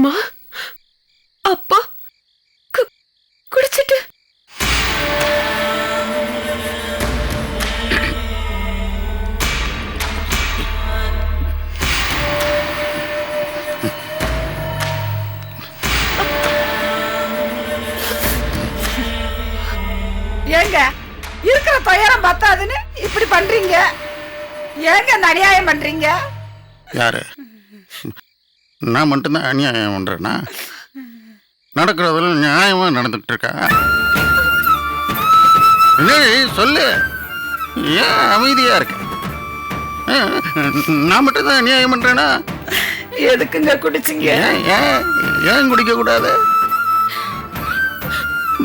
அம்மா அப்பா குடிச்சிட்டு ஏங்க இருக்கிற துயரம் பத்தாதுன்னு இப்படி பண்றீங்க? ஏங்க இந்த அநியாயம் பண்றீங்க? யாரு? நான் மட்டும்தான் அநியாயம் பண்றேன்னா? நடக்கிறதுல நியாயமா நடந்துட்டு இருக்கா? சொல்லு, ஏன் அமைதியா இருக்க? நான் மட்டும்தான் அநியாயம் பண்றேனா? எதுக்குங்க குடிச்சிங்க? ஏன் குடிக்க கூடாது?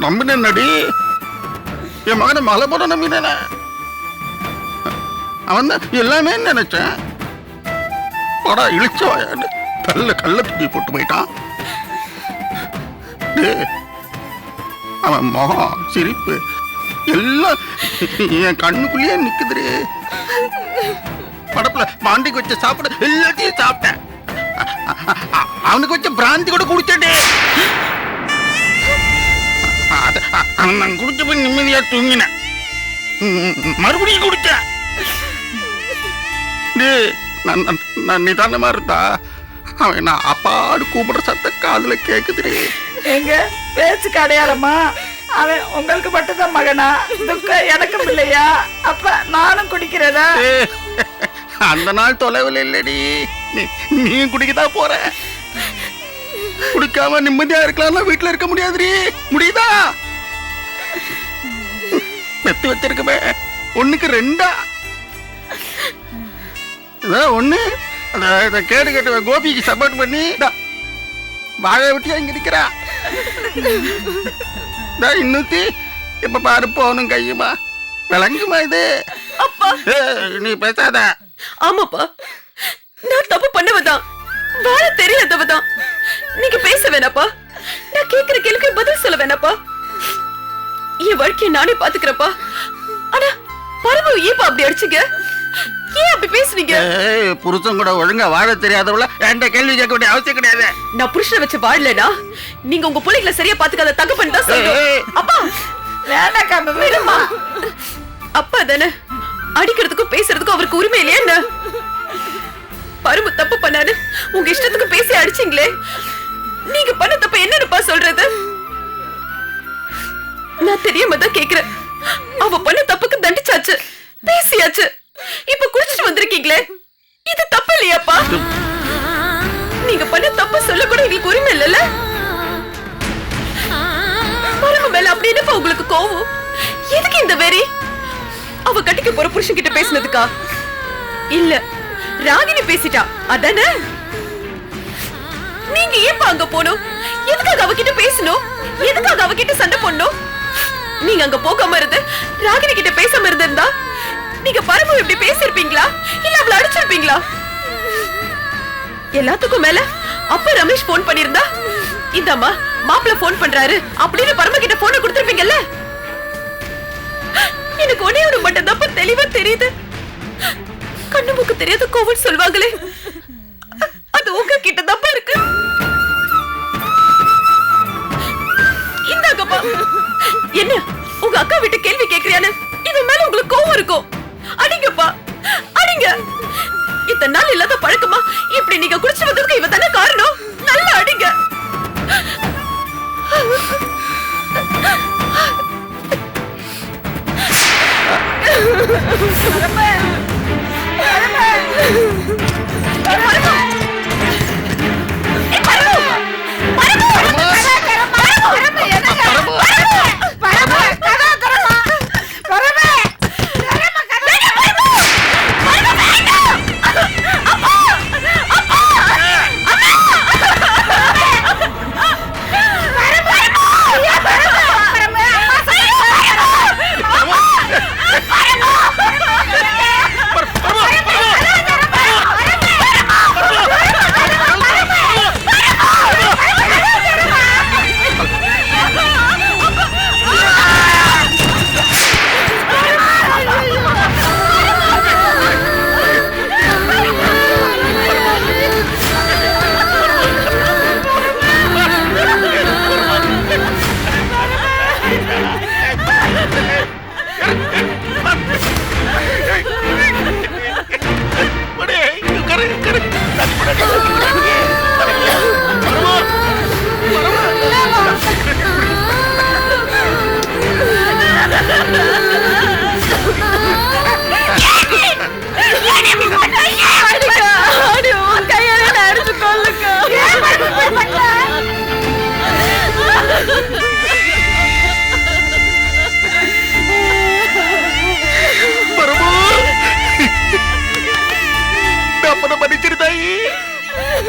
நம்பின நடி என் மகனை மலை போட நம்பின. அவன் தான் எல்லாமே நினைச்சேன். படா இழிச்சவாயான்னு கல்ல தூக்கி போட்டு போயிட்டான். அவன் முகம் சிரிப்பு எல்லாம் என் கண்ணுக்குள்ளேயே நிக்குது. படப்புல மாண்டிக்கு வச்ச சாப்பிட எல்லாத்தையும் சாப்பிட்டேன். அவனுக்கு வச்ச பிராந்தி கூட குடிச்சே. நான் குடிச்ச போய் நிம்மதியா தூங்கினேன். மறுபடியும் குடிச்சேன். நான் நிதானமா இருந்தா அவன் நான் அப்பாடு கூப்பிடுற சத்த காதுல கேக்குது. எங்க பேச்சுக்கு அடையாளமா? அவன் உங்களுக்கு மட்டும்தான் மகனா? துக்கம் எனக்கும் இல்லையா? அப்ப நானும் குடிக்கிறதா? அந்த நாள் தொலைவில் இல்லடி. நீ குடிக்கதான் போற. குடிக்காம நிம்மதியா இருக்கலாம். வீட்டுல இருக்க முடியாதுடி. முடியுதா? பெத்து வச்சிருக்கமே ஒண்ணுக்கு ரெண்டா. ஒண்ணு கேடு கேட்டு கோபிக்கு சப்போர்ட் பண்ணி வாழை விட்டியா இங்க நிக்கிறா. இன்னூத்தி இப்ப பாரு போனும் கையுமா விளங்குமா இது? நீ பேசாத. ஆமாப்பா, நான் தப்பு பண்ணவதான், வாழ தெரியாதவதான். நீங்க பேச வேணாப்பா. நான் கேக்குற கேள்விக்கு பதில் சொல்ல வேணாப்பா. என் வாழ்க்கையை நானே பாத்துக்கிறப்பா. ஆனா பரவ ஏப்பா அப்படி அடிச்சுங்க? ஏன் அப்படி பேசுறீங்க? புருஷன் கூட ஒழுங்கா வாழ தெரியாதவள என்கிட்ட கேள்வி கேட்க வேண்டிய அவசியம் கிடையாது. நான் புருஷனை வச்சு வாழலனா நீங்க உங்க பிள்ளைகளை சரியா பாத்துக்காத தகப்பன் தான் சொல்றேன். அப்பா வேணாக்கா, விடுமா. அப்பா தானே அடிக்கிறதுக்கும் பேசுறதுக்கும் அவருக்கு உரிமை இல்லையா என்ன? பரும்பு தப்பு பண்ணாரு, உங்க இஷ்டத்துக்கு பேசி அடிச்சீங்களே. நீங்க பண்ண தப்பு என்னன்னுப்பா சொல்றது? நான் தெரியாம தான் கேக்குறேன். அவ பண்ண தப்புக்கு தண்டிச்சாச்சு, பேசியாச்சு. இப்ப குடிச்சிட்டு வந்திருக்கீங்களே, இது தப்பு இல்லையாப்பா? நீங்க பண்ண தப்பு சொல்ல கூட எங்களுக்கு உரிமை இல்லைல்ல? பரம மேல அப்படி என்னப்பா உங்களுக்கு கோவம்? எதுக்கு இந்த வெறி? அவ கட்டிக்க போற புருஷன் கிட்ட பேசினதுக்கா? இல்ல, ராகினி பேசிட்டா அதானே? நீங்க ஏப்பா அங்க போனோம்? எதுக்காக அவகிட்ட பேசணும்? எதுக்காக அவகிட்ட சண்டை போடணும்? நீங்க அங்க போகாம இருந்து ராகினி கிட்ட பேசாம இருந்திருந்தா நீங்க பரம இப்படி பேசிருப்பீங்களா? இல்ல அவளை அடிச்சிருப்பீங்களா? எல்லாத்துக்கும் மேல அப்ப ரமேஷ் போன் பண்ணிருந்தா, இந்தம்மா மாப்பிள்ள போன் பண்றாரு அப்படின்னு பரம கிட்ட போனை கொடுத்திருப்பீங்கல்ல. எனக்கு ஒரே ஒரு மட்டும் தான் தெளிவா தெரியுது. கண்ணு மூக்கு தெரியாத கோவம் சொல்வாங்களே, அது உங்க கிட்ட தான் இருக்கு. இந்தாங்கப்பா. என்ன உங்க அக்கா விட்டு கேள்வி கேக்குறியான்னு இவன் மேல உங்களுக்கு கோவம் இருக்கும். அடிங்கப்பா, அடிங்க. இத்தனை நாள் இல்லாத பழக்கமா இப்படி நீங்க குடிச்சு வந்ததுக்கு இவ தானே காரணம். நல்லா அடிங்க.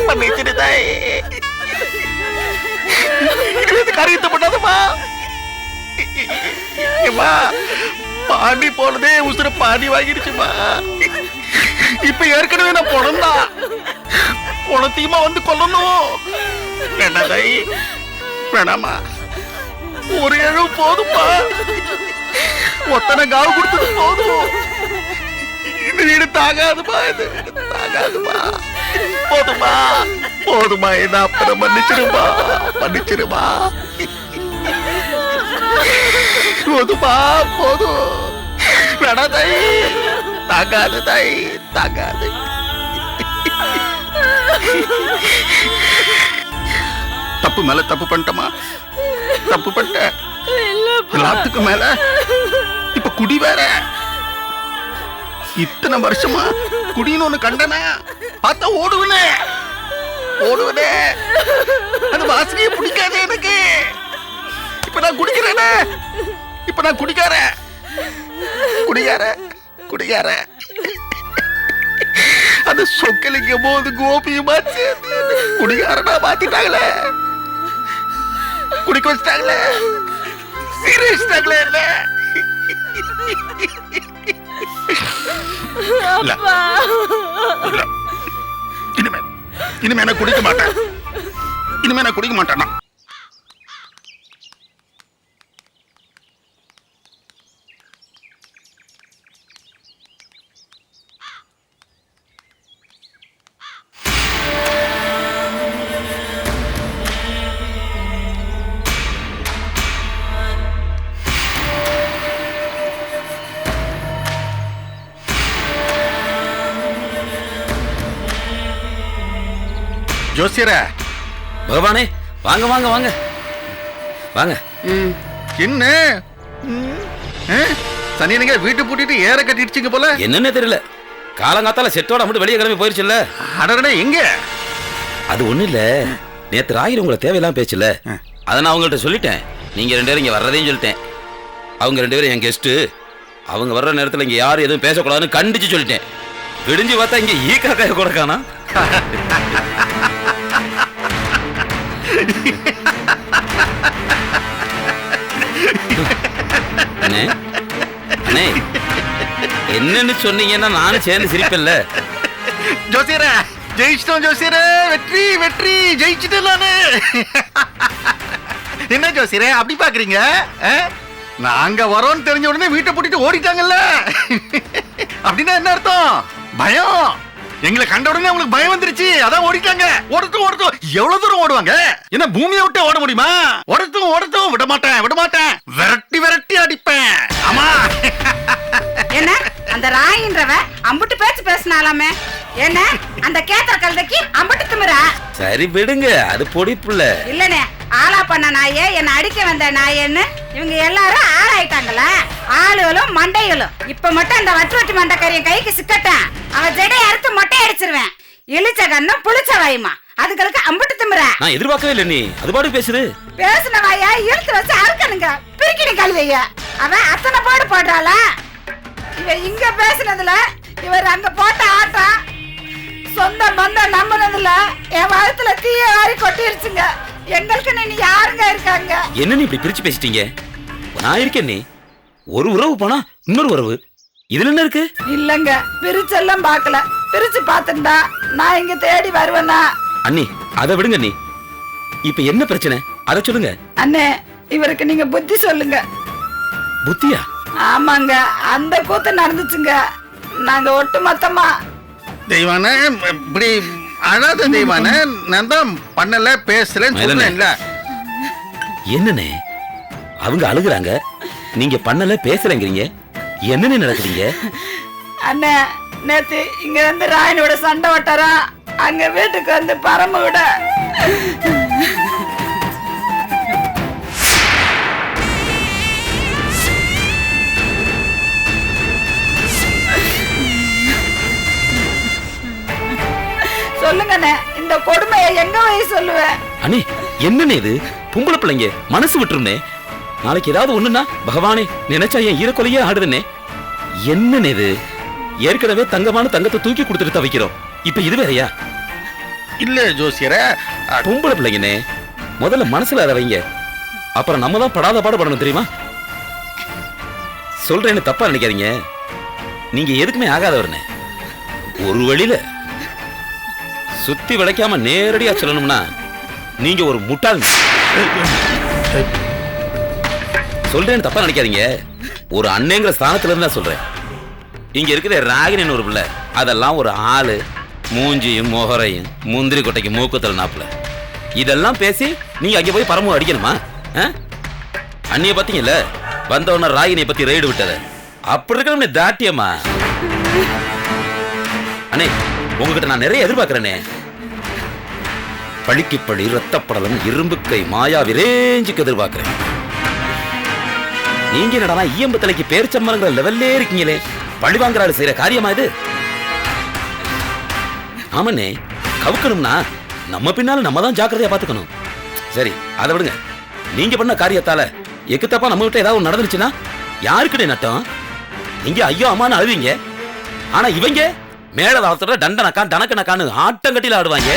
மன்னிச்சிரு தாய். இனிமே இந்த காரியத்தை பண்ணாதம்மா. ஏம்மா, பாண்டி போனதே உசுர பாண்டி வாங்கிருச்சுமா. இப்ப ஏற்கனவே நான் பொணந்தா பொணத்தையுமா வந்து கொல்லணும். வேண்டாம் தாய், வேணாமா. ஒரு இழவு போதும்பா. ஒத்தனை காவு கொடுத்தது போதும். இந்த வீடு தாங்காதுமா, இந்த வீடு தாங்காதுமா. போதுமா, போதுமா. என்ன அப்புறம் மன்னிச்சிருமா, மன்னிச்சிருமா. போதுமா, போதும். வேணா தாய், தாங்காது தாய், தாங்காது. தப்பு மேல தப்பு பண்ணிட்டமா, தப்பு பண்ணிட்டேன். எல்லாத்துக்கும் மேல இப்ப குடி வேற. இத்தனை வருஷமா குடின்னு ஒண்ணு கண்டனா பார்த்தா ஓடுவனே, ஓடுவனே. அது வாசனையே பிடிக்காது எனக்கு. இப்ப நான் குடிக்கிறேனே, இப்ப நான் குடிக்காரன், குடிக்காரன், குடிக்காரன். அது சொக்கலிங்கும் போது கோபியுமா சேர்ந்து குடிகாரனா மாத்திட்டாங்களே, குடிக்க வச்சிட்டாங்களே, சீரியஸ்டாங்களே. இல்ல இனிமே நான் குடிக்க மாட்டேன், இனிமே நான் குடிக்க மாட்டேன்னா. ஜோசியர, பகவானே, வாங்க வாங்க வாங்க வாங்க. என்ன சனியனுங்க வீட்டு பூட்டிட்டு ஏற கட்டிடுச்சிங்க போல. என்னன்னே தெரியல, காலங்காத்தால செட்டோட மட்டும் வெளியே கிளம்பி போயிருச்சுல்ல. அடடே, எங்க? அது ஒண்ணு இல்ல, நேத்து ராகிர் உங்களை தேவையெல்லாம் பேச்சுல, அதை நான் அவங்கள்ட்ட சொல்லிட்டேன். நீங்க 2 பேரும் இங்க வர்றதையும் சொல்லிட்டேன். அவங்க 2 பேரும் என் கெஸ்ட், அவங்க வர்ற நேரத்துல இங்க யாரும் எதுவும் பேசக்கூடாதுன்னு கண்டிச்சு சொல்லிட்டேன். விடிஞ்சு பார்த்தா இங்க ஈக்காக்காய கூட காணா. என்னன்னு சொன்னீங்கன்னா நானும் சேர்ந்து சிரிப்பேன்ல. ஜோசியர, ஜெயிச்சிட்டோம் ஜோசியர, வெற்றி வெற்றி, ஜெயிச்சிட்டேன் நானு. என்ன ஜோசியரே அப்படி பாக்குறீங்க? நாங்க வரோன்னு தெரிஞ்ச உடனே வீட்டை பூட்டிட்டு ஓடிட்டாங்கல்ல. அப்படின்னா என்ன அர்த்தம்? பயம். எங்களை கண்ட உடனே உங்களுக்கு பயம் வந்துருச்சு, அதான் ஓடிட்டாங்க. ஓடட்டும் ஓடட்டும். எவ்வளவு தூரம் ஓடுவாங்க? என்ன பூமியை விட்டு ஓட முடியுமா? ஓடட்டும் ஓடட்டும், விட மாட்டேன் விட மாட்டேன். விரட்டி விரட்டி அடிப்பேன். ஆமா. என்ன அந்த ராயின்றவ அம்புட்டு பேச்சு பேசினாலாமே, என்ன அந்த கேத்தர் கழுதைக்கு அம்புட்டு திமிரா? சரி விடுங்க, அது பொடிப்புல இல்லனே. ஆளா பண்ண நாயே, என்ன அடிக்க வந்த நாயேன்னு இவங்க எல்லாரும் ஆளாயிட்டாங்களா? ஆளுகளும் மண்டைகளும். இப்ப மட்டும் அந்த வட்டு மண்டக்கரியும் கைக்கு சிக்கட்டேன், அவன் ஜெடை அறுத்து மொட்டை அடிச்சிருவேன். இழிச்ச கண்ணும் புளிச்ச வாயுமா, அதுகளுக்கு அம்புட்டு திமிரா. நான் எதிர்பார்க்கவே இல்லை. நீ அது பாடு பேசுது. பேசுன வாயா இழுத்து வச்சு அறுக்கணுங்க, பிரிக்கினி கழுதைய. அவன் அத்தனை பாடு போடுறாளா? இவ இங்க பேசுனதுல இவர் அங்க போட்ட ஆட்டம், சொந்த பந்தம் நம்பினதுல என் வயத்துல தீய வாரி கொட்டிருச்சுங்க. எங்களுக்கு நீ யாருங்க இருக்காங்க? என்ன நீ இப்படி பிரிச்சு பேசிட்டீங்க? நான் இருக்கேன். நீ ஒரு உறவு போனா இன்னொரு உறவு, இதுல என்ன இருக்கு? இல்லங்க, பிரிச்செல்லாம் பாக்கல. பிரிச்சு பாத்துட்டா நான் இங்க தேடி வருவேனா? அண்ணி அதை விடுங்க. நீ இப்ப என்ன பிரச்சனை அதை சொல்லுங்க. அண்ணே, இவருக்கு நீங்க புத்தி சொல்லுங்க. புத்தியா? ஆமாங்க, அந்த கூத்து நடந்துச்சுங்க. நாங்க ஒட்டு மொத்தமா. தெய்வான இப்படி அழாத தெய்வான, நான் தான் பண்ணல பேசலன்னு சொன்னேன்ல. என்னண்ணே அவங்க அழுகுறாங்க, நீங்க பண்ணல பேசுறேங்கிறீங்க, என்னன்னு நடக்குறீங்க? அண்ணே, நேத்து இங்க வந்து ராயனோட சண்டை வட்டாரா, அங்க வீட்டுக்கு வந்து பரம விட சொல்லுங்கண்ணே, இந்த கொடுமையை எங்க போய் சொல்லுவேன்? அண்ணே என்னண்ணே இது? பொம்பளை பிள்ளைங்க மனசு விட்டுருனே. நாளைக்கு ஏதாவது ஒண்ணுன்னா பகவானே நினைச்சா என் ஈரக்கொலையே ஆடுதுனே. என்னண்ணே இது? ஏற்கனவே தங்கமான தங்கத்தை தூக்கி கொடுத்துட்டு தவிக்கிறோம், இப்ப இது வேறையா? இல்ல ஜோசியரே, பொம்பளை பிள்ளைங்கண்ணே, முதல்ல மனசுல அதை வைங்க. அப்புறம் நம்ம தான் படாத பாடுபடணும் தெரியுமா? சொல்றேன்னு தப்பா நினைக்காதீங்க. நீங்க எதுக்குமே ஆகாதவர்னே. ஒரு வழியில சுத்தி விளைக்காம நேரடியா சொல்லணும்னா நீங்க ஒரு முட்டாள். சொல்றேன்னு தப்பா நினைக்காதீங்க. ஒரு அண்ணேங்கிற ஸ்தானத்துல இருந்தா சொல்றேன். இங்க இருக்கிற ராகினின்னு ஒரு பிள்ளை, அதெல்லாம் ஒரு ஆளு, மூஞ்சியும் முகரையும் முந்திரி கொட்டைக்கு மூக்குத்தல் நாப்புல. இதெல்லாம் பேசி நீங்க அங்க போய் பரமு அடிக்கணுமா? அண்ணிய பாத்தீங்கல்ல, வந்தவன ராகினியை பத்தி ரைடு விட்டத. அப்படி இருக்க தாட்டியம்மா. அண்ணே, உங்ககிட்ட நான் நிறைய எதிர்பார்க்கிறேனே. பழிக்கு பழி, ரத்தப்படலம், இரும்பு கை, மாயா விரேஞ்சுக்கு எதிர்பார்க்கிறேன். நீங்க என்னடா ஈயம்பு தலைக்கு பேரிச்சம்பரங்கிற லெவல்லே இருக்கீங்களே. பழி வாங்குறாரு செய்யற காரியமா இது? ஆமண்ணே, கவுக்கணும்னா நம்ம பின்னால நம்ம தான் ஜாக்கிரதையா பாத்துக்கணும். சரி, அதை விடுங்க. நீங்க பண்ண காரியத்தால எக்குத்தப்பா நம்ம கிட்ட ஏதாவது நடந்துருச்சுன்னா யாருக்கிட்டே நட்டம்? நீங்க ஐயோ அம்மான்னு அழுவீங்க. ஆனா இவங்க மேலதாவத்தோட டண்டனக்கா டனக்கனக்கான்னு ஆட்டங்கட்டில ஆடுவாங்க.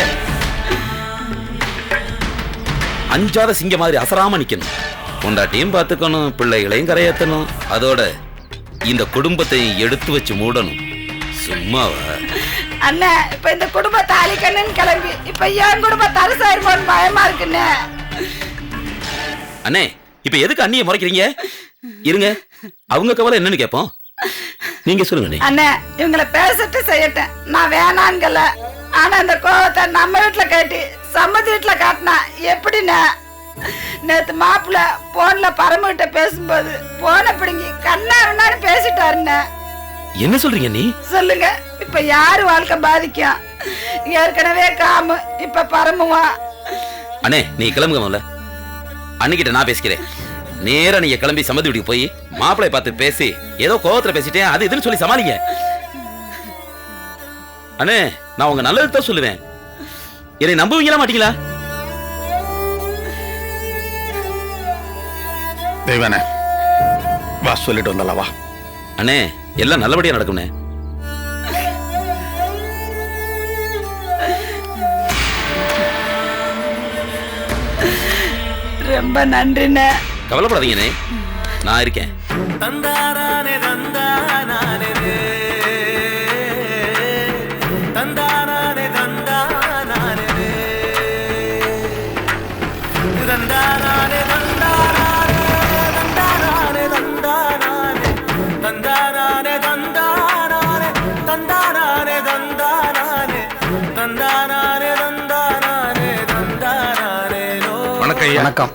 அஞ்சாத சிங்க மாதிரி அசராம நிக்கணும். பொண்டாட்டியும் பாத்துக்கணும், பிள்ளைகளையும் கரையேற்றணும், அதோட இந்த குடும்பத்தை எடுத்து வச்சு மூடணும். சும்மாவா? அண்ணா, இப்ப இந்த குடும்பத்தை அழிக்கணும்னு கிளம்பி இப்ப என் குடும்பத்தை அரசாயிருமோன்னு பயமா இருக்குண்ணே. அண்ணே, இப்ப எதுக்கு அண்ணியை முறைக்கிறீங்க? இருங்க, அவங்க கவலை என்னன்னு கேட்போம். நீங்க சொல்லுங்க. அண்ணா, இவங்களை பேசிட்டு செய்யட்டேன், நான் வேணாங்கல. ஆனா இந்த கோவத்தை நம்ம வீட்டுல கேட்டு சம்மதி வீட்டுல காட்டினா எப்படிண்ணே? நேத்து மாப்பிள்ள போன்ல பரமகிட்ட பேசும்போது போன பிடிங்கி கண்ணா பேசிட்டாருண்ணே. என்ன சொல்றீங்க நீ? சொல்லுங்க, இப்ப யாரு வாழ்க்கை பாதிக்கும்? ஏற்கனவே காமு, இப்ப பரமுவா. அண்ணே, நீ கிளம்புங்க. முதல்ல அன்னிக்கிட்ட நான் பேசிக்கிறேன். நேரா நீங்க கிளம்பி சம்மதி வீட்டுக்கு போய் மாப்பிள்ளை பார்த்து பேசி ஏதோ கோவத்துல பேசிட்டேன் அது இதுன்னு சொல்லி சமாளிங்க. அண்ணே, நான் உங்க நல்லது தான் சொல்லுவேன். என்னை நம்புவீங்களா மாட்டீங்களா? தெய்வானே, வா சொல்லிட்டு வந்தல. வா அண்ணே, எல்லாம் நல்லபடியா நடக்கும்ண்ணே. ரொம்ப நன்றிண்ணே. கவலைப்படாதீங்கண்ணே, நான் இருக்கேன். வணக்கம்.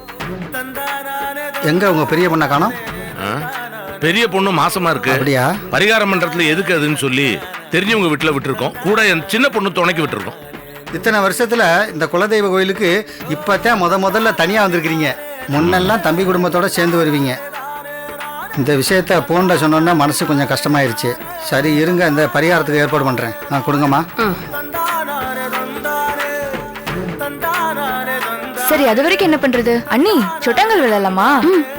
எங்க உங்க பெரிய பொண்ணை காணோம்? பெரிய பொண்ணு மாசமா இருக்கு. அப்படியா? பரிகார மன்றத்துல எதுக்கு அதுன்னு சொல்லி தெரிஞ்சவங்க வீட்டுல விட்டுருக்கோம். கூட என் சின்ன பொண்ணு துணைக்கு விட்டுருக்கோம். இத்தனை வருஷத்துல இந்த குலதெய்வ கோயிலுக்கு இப்பதான் முதல்ல தனியா வந்திருக்கிறீங்க. முன்னெல்லாம் தம்பி குடும்பத்தோட சேர்ந்து வருவீங்க. இந்த விஷயத்த போன்ல சொன்னோன்னா மனசு கொஞ்சம் கஷ்டமாயிருச்சு. சரி இருங்க, இந்த பரிகாரத்துக்கு ஏற்பாடு பண்றேன். கொடுங்கம்மா. சரி, அது வரைக்கும் என்ன பண்றது? அண்ணி, சொட்டாங்கல் விளையாடலாமா?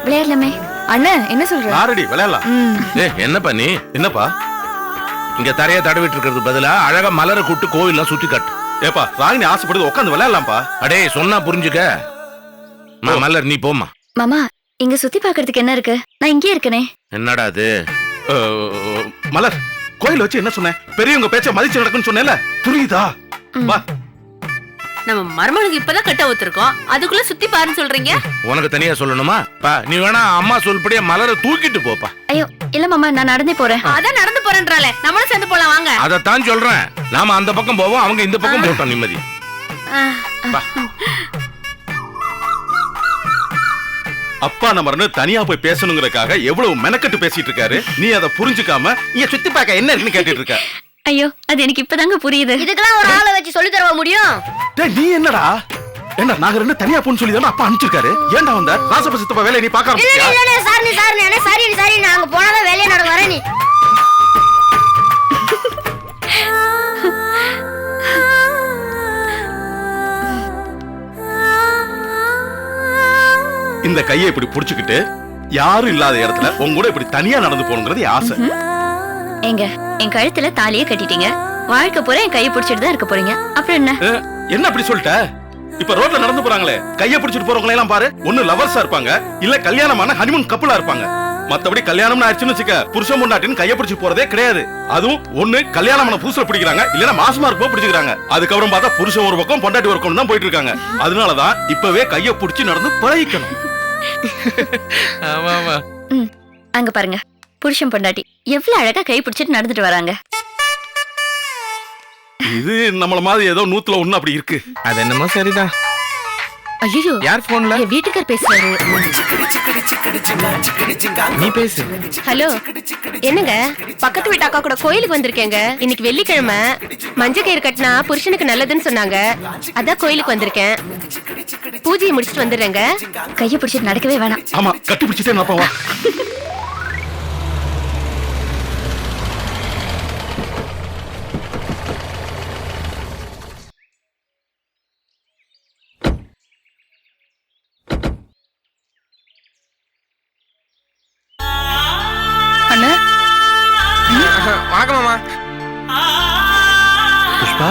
விளையாடலாமே. அண்ணன் என்ன சொல்ற? நாரடி விளையாடலாம். என்னப்பா நீ? என்னப்பா இங்க தரைய தடவிட்டு இருக்கிறது பதிலா அழகா மலரை கூட்டு கோவில்லாம் சுத்தி காட்டு. ஏப்பா, ராகினி ஆசைப்படுது, உட்காந்து விளையாடலாம்ப்பா. அடே, சொன்னா புரிஞ்சுக்க. மலர், நீ போமா. மாமா, இங்க சுத்தி பாக்குறதுக்கு என்ன இருக்கு? நான் இங்கே இருக்கனே. என்னடா அது? மலர், கோயில் வச்சு என்ன சொன்னேன்? பெரியவங்க பேச்ச மதிச்சு நடக்குன்னு சொன்னேல, புரியுதா? வா. நம்ம மருமகளுக்கு இப்பதான் கட்ட ஊத்திருக்கோம், அதுக்குள்ள சுத்தி பாருன்னு சொல்றீங்க? உனக்கு தனியா சொல்லணுமா? நீ வேணா அம்மா சொல்படியா மலரை தூக்கிட்டு போப்பா. ஐயோ இல்ல மாமா, நான் நடந்தே போறேன். அதான் நடந்து போறேன்றாலே, நம்மளும் சேர்ந்து போலாம் வாங்க. அதத்தான் சொல்றேன். நாம அந்த பக்கம் போவோம், அவங்க இந்த பக்கம் போட்டோம். நிம்மதி. அப்பா நம்மன்னு தனியா போய் பேசணுங்கிறதுக்காக எவ்வளவு மெனக்கட்டு பேசிட்டு இருக்காரு. நீ அதை புரிஞ்சுக்காம இங்க சுத்தி பார்க்க என்ன இருக்குன்னு கேட்டுட்டு இருக்க. ஐயோ, அது எனக்கு இப்பதாங்க புரியுது. இதுக்கெல்லாம் ஒரு ஆளை வச்சு சொல்லி தரவா முடியும்? நீ என்னடா நாங்க ரெண்டு தனியா போன்னு சொல்லி தானே அப்பா அனுப்பிச்சிருக்காரு. ஏன்டா வந்த? ராசப்ப சித்தப்பா வேலையை நீ பார்க்க ஆரம்பிச்சியா? சாரி நாங்க போனாதான் வேலையை நடக்க வர. நீ இந்த கையை இப்படி புடிச்சுக்கிட்டு யாரும் இல்லாத இடத்துல உங்க கூட இப்படி தனியா நடந்து போகணுங்கிறது ஆசை. எங்க என் கழுத்துல தாலியே கட்டிட்டீங்க, வாழ்க்கை பூரா என் கையை பிடிச்சிட்டு தான் இருக்க போறீங்க. அப்புறம் என்ன? என்ன அப்படி சொல்லிட்ட? இப்ப ரோட்ல நடந்து போறாங்களே, கைய பிடிச்சிட்டு போறவங்க எல்லாம் பாரு, ஒண்ணு லவர்ஸா இருப்பாங்க, இல்ல கல்யாணமான ஹனிமூன் கப்பலா இருப்பாங்க. மத்தபடி கல்யாணம்னு ஆயிடுச்சுன்னு வச்சுக்க, புருஷன் பொண்டாட்டின்னு கைய பிடிச்சு போறதே கிடையாது. அதுவும் ஒண்ணு கல்யாணமான புதுசுல பிடிக்கிறாங்க, இல்லன்னா மாசமா இருப்போ பிடிச்சிக்கிறாங்க. அதுக்கப்புறம் பார்த்தா புருஷன் ஒரு பக்கம் பொண்டாட்டி ஒரு பக்கம் தான் போயிட்டு இருக்காங்க. அதனாலதான் இப்பவே கைய பிடிச்சு நடந்து பழகிக்கணும். ஆமா ஆமா. அங்க பாருங்க, புருஷன் பொண்டாட்டி எவ்வளவு அழகா கை பிடிச்சிட்டு நடந்துட்டு வராங்க. இது நம்மள மாதிரி ஏதோ 100ல 1 அப்படி இருக்கு. அது என்னமோ சரிதான். ஐயோ, யார் போன்ல? என் வீட்டுக்கார் பேசுறாரு. நீ பேசு. ஹலோ, என்னங்க? பக்கத்து வீட்டு அக்கா கூட கோயிலுக்கு வந்திருக்கேங்க. இன்னைக்கு வெள்ளிக்கிழமை, மஞ்ச கயிறு கட்டினா புருஷனுக்கு நல்லதுன்னு சொன்னாங்க. அதான் கோயிலுக்கு வந்திருக்கேன். பூஜையை முடிச்சிட்டு வந்துடுறேங்க. கையை பிடிச்சிட்டு நடக்கவே வேணாம். ஆமா, கட்டி பிடிச்சிட்டே நான் போவா. அண்ணா வாங்க மாமா. புஷ்பா,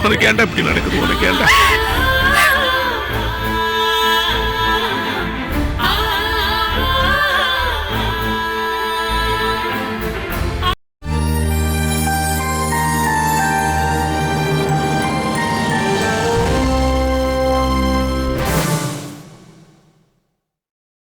உனக்கு ஏன்டா இப்படி நடக்குது? உனக்கு ஏன்டா?